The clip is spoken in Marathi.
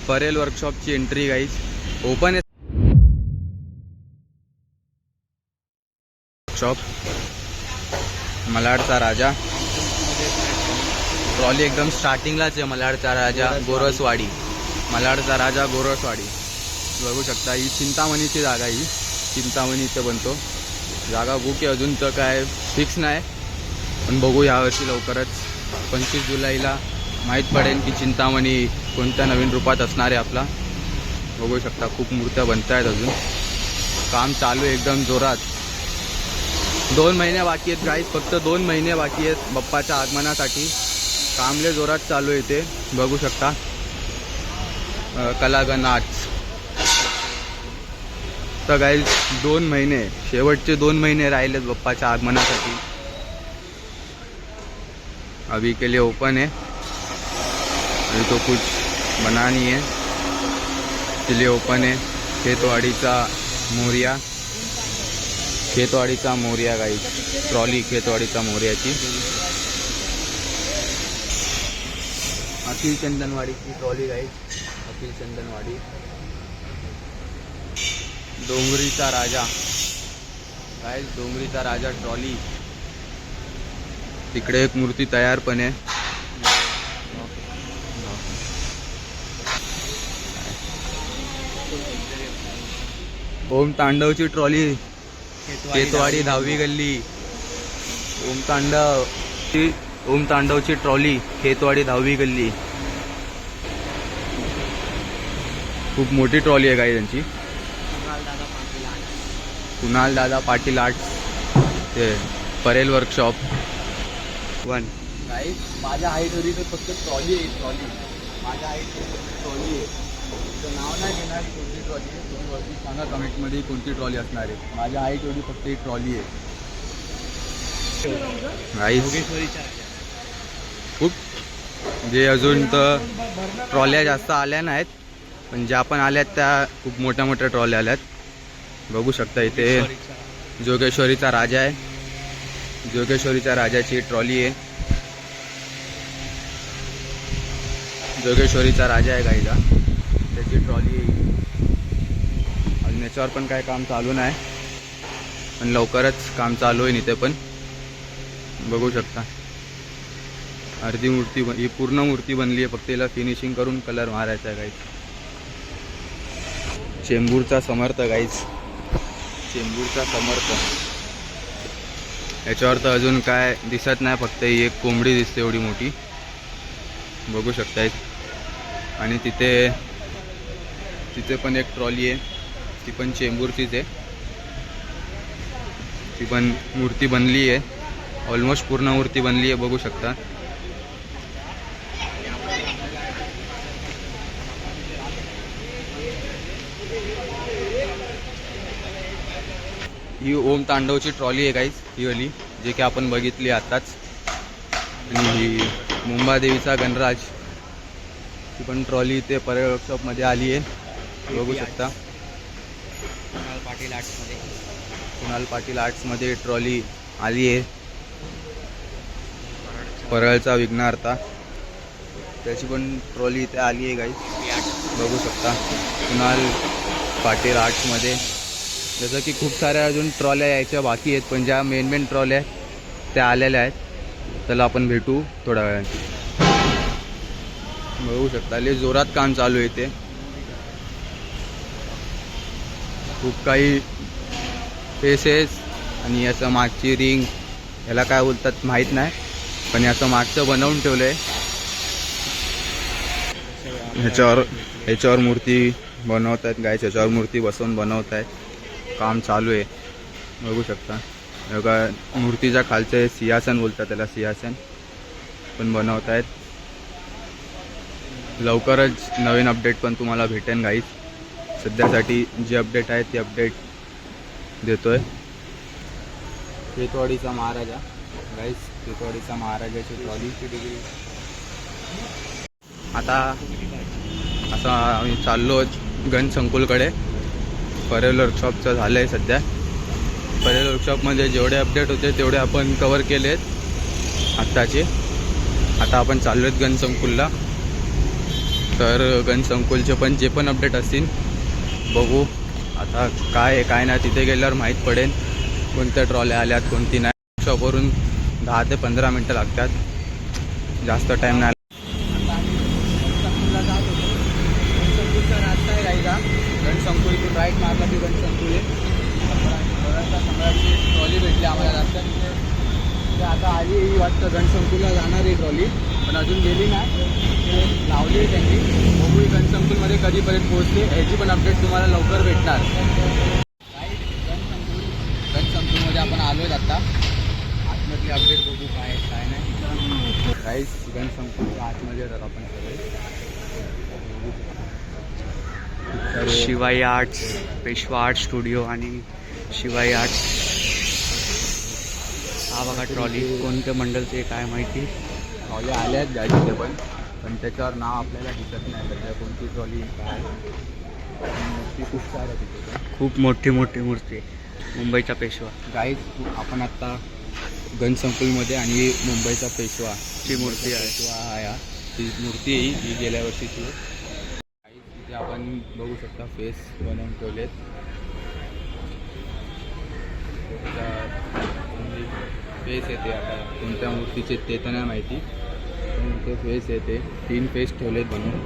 परेल वर्कशॉपची एंट्री गाईज ओपन आहे शॉप। मलाडचा राजा ट्रॉली एकदम स्टार्टिंगलाच आहे। मलाडचा राजा गोरसवाडी, मलाडचा राजा गोरसवाडी बघू शकता। ही चिंतामणीची जागा, ही चिंतामणी इथे बनतो। जागा बुक आहे, अजून तर काय फिक्स नाही, पण बघू यावर्षी लवकरच 25 जुलैला माहीत पडेल की चिंतामणी कोणत्या नवीन रूपात असणार आहे आपला। बघू शकता खूप मूर्त्या बनत आहेत, अजून काम चालू आहे एकदम जोरात। 2 महिने बाकी आहेत गाईस, फक्त 2 महिने बाकी आहेत बाप्पाच्या आगमनासाठी। कामले जोरात चालू आहे ते बघू शकता। कलागण आर्ट्स तर गाईस 2 महिने, शेवटचे 2 महिने राहिलेत बाप्पाच्या आगमनासाठी। अभी के लिए ओपन है, अभी तो कुछ बना नहीं है, इसलिए ओपन है। खेतवाड़ीचा मोरया, खेतवाड़ीचा मोरया गाईस, ट्रॉली खेतवाड़ीचा मोरयाची। अखिल चंदनवाडीची ट्रॉली गाईस, अखिल चंदनवाडी। डोंगरीचा राजा गाईस, डोंगरीचा राजा ट्रॉली। तिकडे एक मूर्ती तयार पण आहे। ओम तांडवची ट्रॉली, खेतवाडी 10वी गल्ली। ओम तांडवची ट्रॉली, खेतवाडी 10वी गल्ली। खूप मोठी ट्रॉली आहे गाई त्यांची। कुणाल दादा पाटील आर्ट्स, ते परेल वर्कशॉप 1 गाईस। माझ्या हाईटवरी तर फक्त ट्रॉली आहे, ट्रॉली माझ्या हाईटवरी ट्रॉली आहे। तुमचं नाव नाही घेणार कोणती ट्रॉली आहे, तुम्ही वरती सांगा कमेंटमध्ये कोणती ट्रॉली असणार आहे। माझ्या हाईटवरी फक्त ही ट्रॉली आहे गाईस। खूप जे अजून तर ट्रॉल्या जास्त आल्या नाहीत, पण ज्या पण आल्यात त्या खूप मोठ्या मोठ्या ट्रॉल्या आल्यात। बघू शकता इथे जोगेश्वरीचा राजा आहे, जोगेश्वरीच्या राजाची ट्रॉली आहे। जोगेश्वरीचा राजा आहे गाईला, त्याची ट्रॉली आहे। अजून याच्यावर पण काय काम चालू नाही, पण लवकरच काम चालू होईल इथे पण। बघू शकता अर्धी मूर्ती ही पूर्ण मूर्ती बनली आहे, फक्त हिला फिनिशिंग करून कलर मारायचा आहे गाईज। चेंबूरचा समर्थ गाईज, चेंबूरचा समर्थ। याच्यावर तर अजून काय दिसत नाही, फक्त ही एक कोंबडी दिसते एवढी मोठी, बघू शकताय। आणि तिथे पण एक ट्रॉली आहे, ती पण चेंबूरचीच आहे। ती पण मूर्ती बनली आहे, ऑलमोस्ट पूर्ण मूर्ती बनली आहे, बघू शकता। ही ओम तांडवची ट्रॉली आहे गाईज, ही वाली जे की आपण बघितली आताच। आणि ही मुंबादेवीचा गणराज, ती पण ट्रॉली इथे परेल वर्कशॉपमध्ये आली आहे, बघू शकता। कुणाल पाटील आर्ट्समध्ये ट्रॉली आली आहे। परळचा विघ्नहर्ता, त्याची पण ट्रॉली इथे आली आहे गाईज, बघू शकता। कुणाल पाटील आर्ट्समध्ये जसं की खूप साऱ्या अजून ट्रॉल्या यायच्या बाकी आहेत, पण ज्या मेन ट्रॉल्या आहेत त्या आलेल्या आहेत। त्याला आपण भेटू थोड्या वेळाने। बघू शकता लय जोरात काम चालू आहे इथे। खूप काही फेसेस आणि असं मागची रिंग, याला काय बोलतात माहीत नाही, पण याचं मागचं बनवून ठेवलं आहे। ह्याच्यावर मूर्ती बनवत आहेत गाईस, ह्याच्यावर मूर्ती बसवून बनवत आहेत, काम चालू आहे, बघू शकता। बघा मूर्तीच्या खालचे सिंहासन बोलतात त्याला, सिंहासन पण बनवत आहेत। लवकरच नवीन अपडेट पण तुम्हाला भेटेन गाईस। सध्यासाठी जी अपडेट आहे ती अपडेट देतोय। खेतवाडीचा महाराजा गाईस, खेतवाडीचा महाराजाची ट्रॉलीची डिग्री। आता असं आम्ही चाललो गणसंकुलकडे। परेल वर्कशॉपचं झालं आहे सध्या। परेल वर्कशॉपमध्ये जेवढे अपडेट होते तेवढे आपण कवर केलेत आत्ताचे। आता आपण चाललो आहेत गणसंकुलला। तर गणसंकुलचे पण जे पण अपडेट असतील बघू आता काय आहे काय नाही. तिथे गेल्यावर माहीत पडेल कोणत्या ट्रॉल्या आल्यात कोणती नाही. शॉपवरून 10 ते 15 मिनटं लागतात, जास्त टाईम नाही. गणसंकुलला जात होतो. गणसंकुलचा रास्ता आहे गाईचा. गणसंकुलतून राईट मारला की गणसंकुल आहे. सम्राटची ट्रॉली भेटली आम्हाला रस्त्यात. आता आली ही वाटतं गणसंकुलला जाणार आहे ट्रॉली, पण अजून गेली नाही. ते लावली आहे त्यांनी. बघू ही गणसंकुलमध्ये कधीपर्यंत पोहोचते याची पण अपडेट तुम्हाला लवकर भेटणार. गणसंकुलमध्ये आपण आलो आहेत आता. आतमधली अपडेट बघू काय आहे काय नाही. गाईस गणसंकुलच्या आतमध्ये जात आपण सगळे. Shivai arts, Peshwa art studio आणि शिवाई आर्ट्स. हा बघा ट्रॉली कोणत्या मंडलचे काय माहिती. ट्रॉली आल्या आहेत गाडीचे पण त्याच्यावर नाव आपल्याला दिसत नाही. त्याच्या कोणती ट्रॉली काय मूर्ती खूप साऱ्या तिथे. खूप मोठी मोठी मूर्ती मुंबईचा पेशवा. गाईज आपण आत्ता गणसंकुलमध्ये आणि मुंबईचा पेशवा ची मूर्ती आहे. पेशवा हा ती मूर्ती आहे ही गेल्या वर्षीची. गाईज तिथे आपण बघू शकता फेस बनवून ठेवलेत. फेस येते आता कोणत्या मूर्तीचे ते तर नाही माहिती, पण ते फेस येते. 3 फेस ठेवलेत बनवून.